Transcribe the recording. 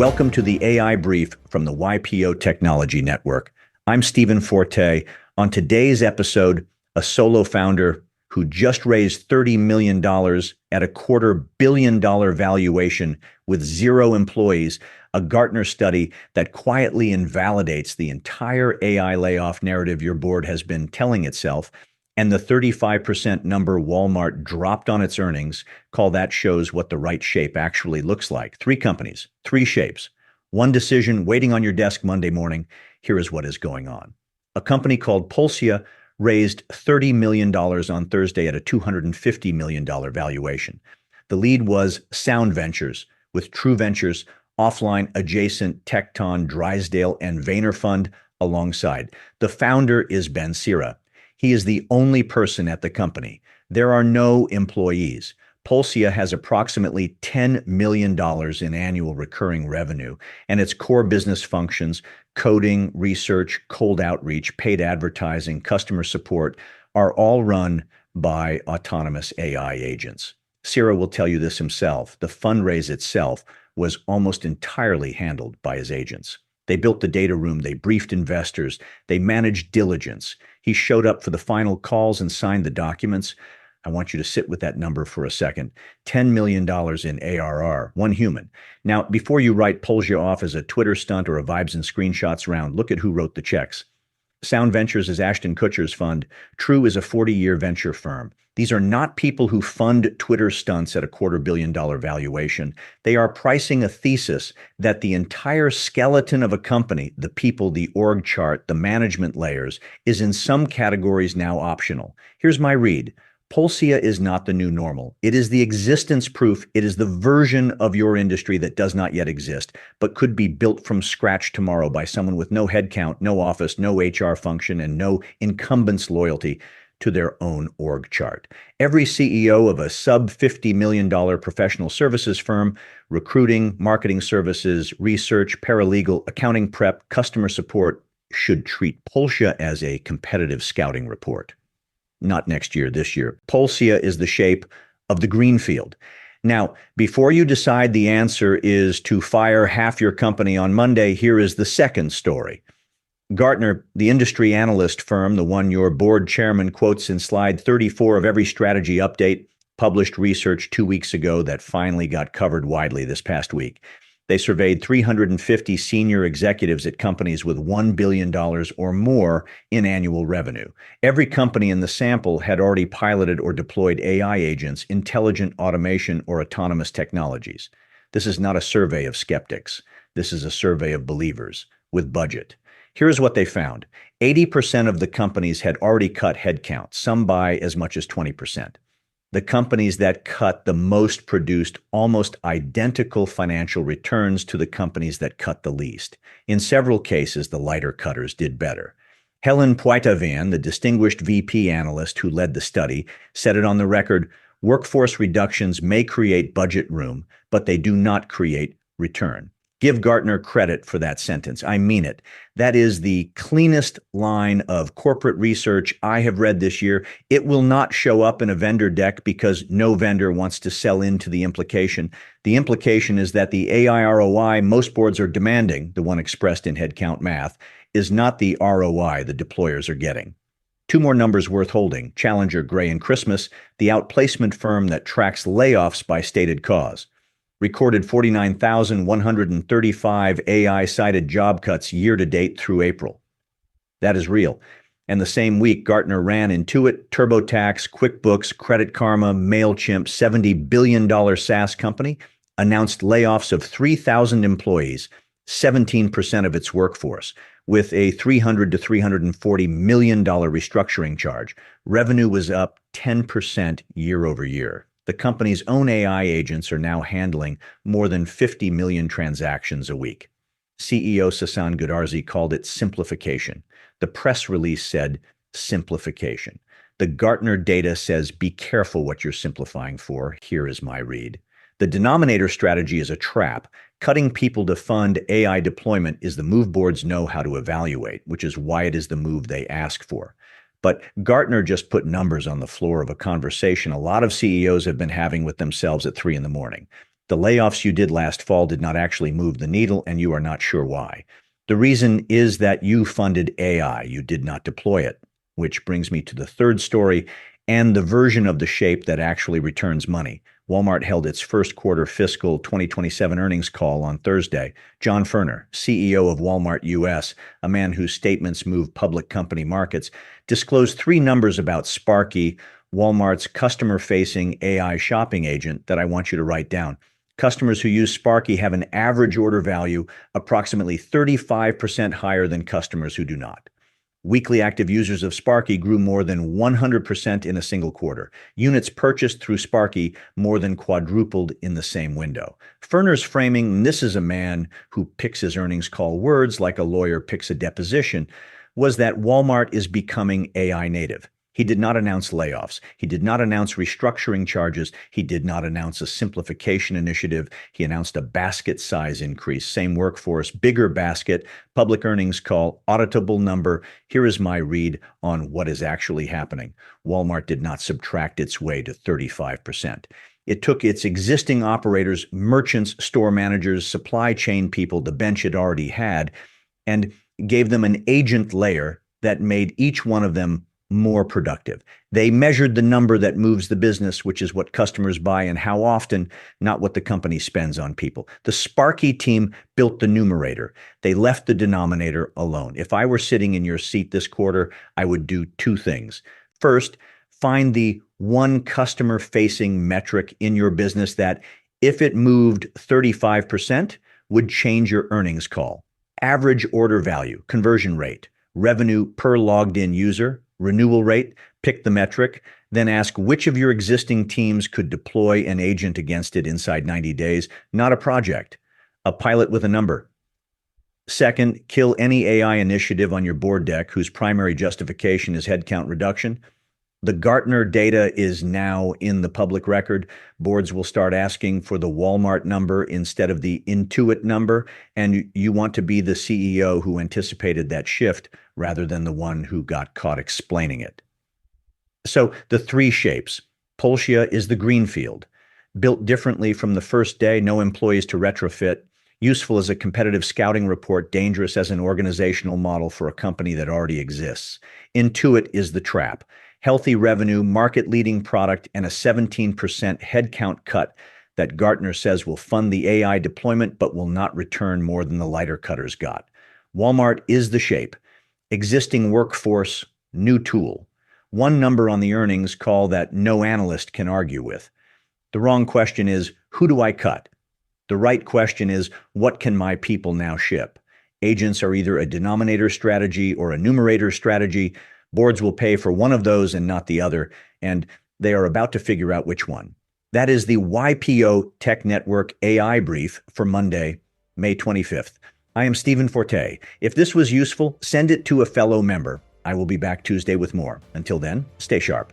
Welcome to the AI Brief from the YPO Technology Network. I'm Stephen Forte. On today's episode, a solo founder who just raised $30 million at a $250 million valuation with 0 employees, a Gartner study that quietly invalidates the entire AI layoff narrative your board has been telling itself, and the 35% number Walmart dropped on its earnings. Call that shows what the right shape actually looks like. 3 companies, 3 shapes. 1 decision waiting on your desk Monday morning. Here is what is going on. A company called Polsia raised $30 million on Thursday at a $250 million valuation. The lead was Sound Ventures, with True Ventures, offline adjacent Tekton, Drysdale, and VaynerFund alongside. The founder is Cera. He is the only person at the company. There are no employees. Polsia has approximately $10 million in annual recurring revenue, and its core business functions, coding, research, cold outreach, paid advertising, customer support, are all run by autonomous AI agents. Cera will tell you this himself. The fundraise itself was almost entirely handled by his agents. They built the data room, they briefed investors, they managed diligence. He showed up for the final calls and signed the documents. I want you to sit with that number for a second. $10 million in ARR, 1 human. Now, before you write Polsia off as a Twitter stunt or a vibes and screenshots round, look at who wrote the checks. Sound Ventures is Ashton Kutcher's fund. True is a 40-year venture firm. These are not people who fund Twitter stunts at a $250 million valuation. They are pricing a thesis that the entire skeleton of a company, the people, the org chart, the management layers, is in some categories now optional. Here's my read. Polsia is not the new normal. It is the existence proof. It is the version of your industry that does not yet exist, but could be built from scratch tomorrow by someone with no headcount, no office, no HR function, and no incumbent's loyalty to their own org chart. Every CEO of a sub-$50 million professional services firm, recruiting, marketing services, research, paralegal, accounting prep, customer support, should treat Polsia as a competitive scouting report. Not next year, this year. Polsia is the shape of the greenfield. Now, before you decide the answer is to fire half your company on Monday, here is the second story. Gartner, the industry analyst firm, the one your board chairman quotes in slide 34 of every strategy update, published research 2 weeks ago that finally got covered widely this past week. They surveyed 350 senior executives at companies with $1 billion or more in annual revenue. Every company in the sample had already piloted or deployed AI agents, intelligent automation, or autonomous technologies. This is not a survey of skeptics. This is a survey of believers with budget. Here's what they found. 80% of the companies had already cut headcount, some by as much as 20%. The companies that cut the most produced almost identical financial returns to the companies that cut the least. In several cases, the lighter cutters did better. Helen Poitevin, the distinguished VP analyst who led the study, said it on the record, workforce reductions may create budget room, but they do not create return. Give Gartner credit for that sentence. I mean it. That is the cleanest line of corporate research I have read this year. It will not show up in a vendor deck because no vendor wants to sell into the implication. The implication is that the AI ROI most boards are demanding, the one expressed in headcount math, is not the ROI the deployers are getting. 2 more numbers worth holding. Challenger, Gray & Christmas, the outplacement firm that tracks layoffs by stated cause, recorded 49,135 AI-cited job cuts year-to-date through April. That is real. And the same week, Gartner ran Intuit, TurboTax, QuickBooks, Credit Karma, MailChimp, $70 billion SaaS company, announced layoffs of 3,000 employees, 17% of its workforce, with a $300 to $340 million restructuring charge. Revenue was up 10% year over year. The company's own AI agents are now handling more than 50 million transactions a week. CEO Sasan Goodarzi called it simplification. The press release said simplification. The Gartner data says be careful what you're simplifying for. Here is my read. The denominator strategy is a trap. Cutting people to fund AI deployment is the move boards know how to evaluate, which is why it is the move they ask for. But Gartner just put numbers on the floor of a conversation a lot of CEOs have been having with themselves at 3 in the morning. The layoffs you did last fall did not actually move the needle, and you are not sure why. The reason is that you funded AI. You did not deploy it, which brings me to the third story and the version of the shape that actually returns money. Walmart held its first quarter fiscal 2027 earnings call on Thursday. John Furner, CEO of Walmart US, a man whose statements move public company markets, disclosed three numbers about Sparky, Walmart's customer-facing AI shopping agent, that I want you to write down. Customers who use Sparky have an average order value approximately 35% higher than customers who do not. Weekly active users of Sparky grew more than 100% in a single quarter. Units purchased through Sparky more than quadrupled in the same window. Furner's framing, and this is a man who picks his earnings call words like a lawyer picks a deposition, was that Walmart is becoming AI native. He did not announce layoffs. He did not announce restructuring charges. He did not announce a simplification initiative. He announced a basket size increase, same workforce, bigger basket, public earnings call, auditable number. Here is my read on what is actually happening. Walmart did not subtract its way to 35%. It took its existing operators, merchants, store managers, supply chain people, the bench it already had, and gave them an agent layer that made each one of them more productive. They measured the number that moves the business, which is what customers buy and how often, not what the company spends on people. The Sparky team built the numerator. They left the denominator alone. If I were sitting in your seat this quarter, I would do two things. First, find the one customer-facing metric in your business that, if it moved 35%, would change your earnings call. Average order value, conversion rate, revenue per logged-in user, renewal rate, pick the metric, then ask which of your existing teams could deploy an agent against it inside 90 days, not a project, a pilot with a number. Second, kill any AI initiative on your board deck whose primary justification is headcount reduction. The Gartner data is now in the public record. Boards will start asking for the Walmart number instead of the Intuit number, and you want to be the CEO who anticipated that shift rather than the one who got caught explaining it. So the three shapes. Polsia is the greenfield, built differently from the first day, no employees to retrofit, useful as a competitive scouting report, dangerous as an organizational model for a company that already exists. Intuit is the trap. Healthy revenue, market-leading product, and a 17% headcount cut that Gartner says will fund the AI deployment but will not return more than the lighter cutters got. Walmart is the shape. Existing workforce, new tool. One number on the earnings call that no analyst can argue with. The wrong question is, who do I cut? The right question is, what can my people now ship? Agents are either a denominator strategy or a numerator strategy. Boards will pay for one of those and not the other, and they are about to figure out which one. That is the YPO Tech Network AI brief for Monday, May 25th. I am Stephen Forte. If this was useful, send it to a fellow member. I will be back Tuesday with more. Until then, stay sharp.